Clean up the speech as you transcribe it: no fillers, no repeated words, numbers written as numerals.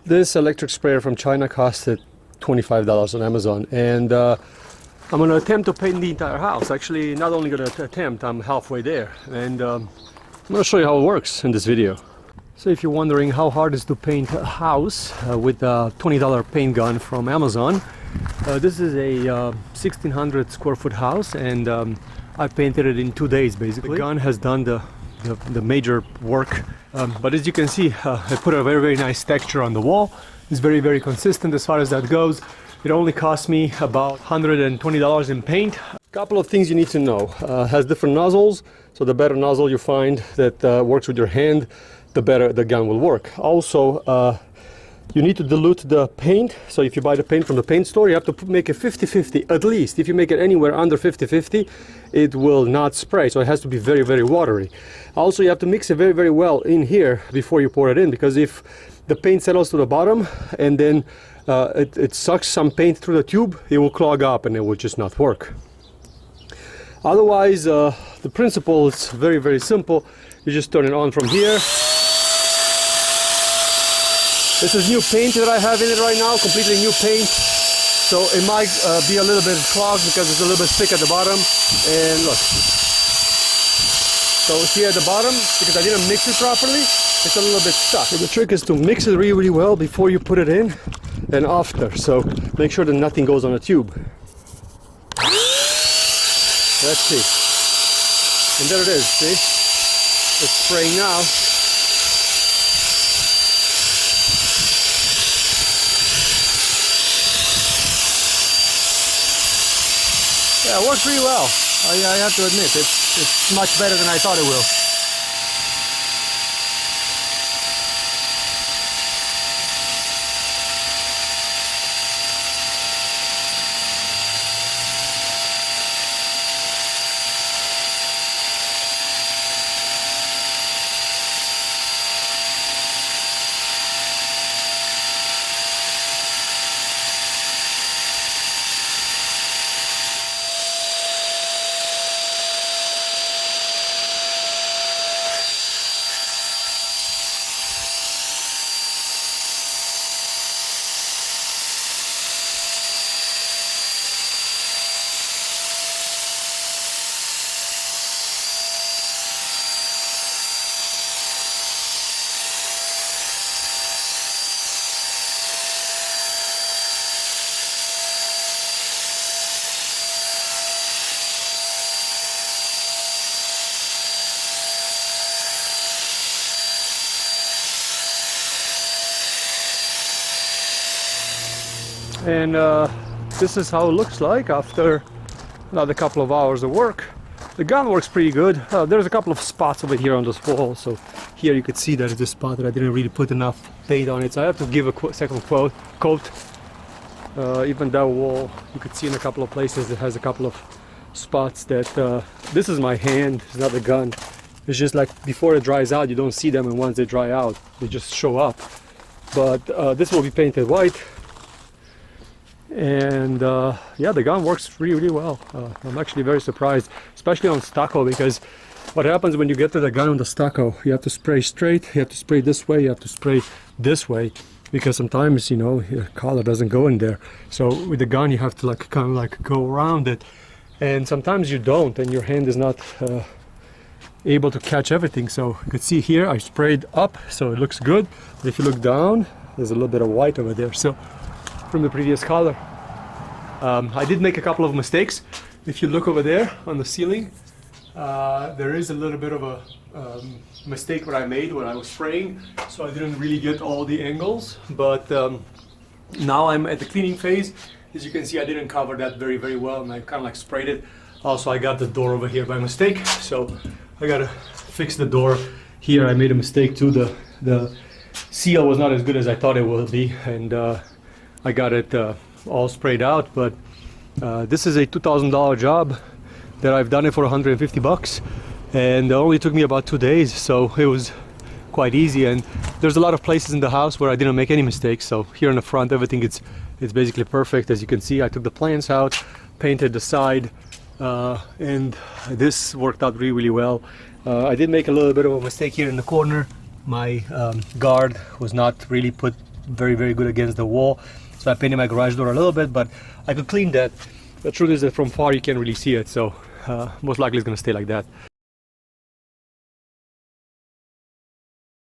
This electric sprayer from China costed $25 on Amazon, and I'm going to attempt to paint the entire house. Actually, not only going to attempt, I'm halfway there, and I'm going to show you how it works in this video. So if you're wondering how hard it is to paint a house with a $20 paint gun from Amazon, this is a 1600 square foot house, and I painted it in 2 days basically. The gun has done the major work, but as you can see, I put a very nice texture on the wall. It's very consistent as far as that goes. It only cost me about $120 in paint. A couple of things you need to know. Has different nozzles, so the better nozzle you find that works with your hand, the better the gun will work. Also, you need to dilute the paint. So if you buy the paint from the paint store, you have to make it 50-50 at least. If you make it anywhere under 50-50, it will not spray. So it has to be very watery. Also, you have to mix it very well in here before you pour it in, because if the paint settles to the bottom and then it sucks some paint through the tube, it will clog up and it will just not work. Otherwise, the principle is very simple. You just turn it on from here. This is new paint that I have in it right now, completely new paint. So it might be a little bit clogged because it's a little bit thick at the bottom. And look. So here at the bottom, because I didn't mix it properly, it's a little bit stuck. So the trick is to mix it really well before you put it in and after. So make sure that nothing goes on the tube. Let's see. And there it is, see? It's spraying now. Yeah, it works pretty well. I have to admit, it's much better than I thought it will. And this is how it looks like after another couple of hours of work. The gun works pretty good. There's a couple of spots over here on this wall, so here you could see there's this spot that I didn't really put enough paint on it, so I have to give a second coat. Even that wall, you could see in a couple of places it has a couple of spots that this is my hand, it's not the gun. It's just like before it dries out, you don't see them, and once they dry out, they just show up. But this will be painted white. And yeah, the gun works really well. I'm actually very surprised, especially on stucco, because what happens when you get to the gun on the stucco, you have to spray straight, you have to spray this way, you have to spray this way, because sometimes, you know, your color doesn't go in there. So with the gun you have to like kind of like go around it, and sometimes you don't, and your hand is not able to catch everything. So you can see here I sprayed up, so it looks good, but if you look down, there's a little bit of white over there, so from the previous color. I did make a couple of mistakes. If you look over there on the ceiling, there is a little bit of a mistake that I made when I was spraying, so I didn't really get all the angles, but now I'm at the cleaning phase. As you can see, I didn't cover that very well, and I kind of like sprayed it. Also, I got the door over here by mistake, so I gotta fix the door. Here I made a mistake too. The seal was not as good as I thought it would be, and I got it all sprayed out, but this is a $2,000 job that I've done it for 150 bucks, and it only took me about 2 days, so it was quite easy. And there's a lot of places in the house where I didn't make any mistakes, so here in the front everything it's basically perfect. As you can see, I took the plants out, painted the side, and this worked out really well. I did make a little bit of a mistake here in the corner. My guard was not really put very, very good against the wall. So I painted my garage door a little bit, but I could clean that. The truth is that from far you can't really see it, so most likely it's gonna stay like that.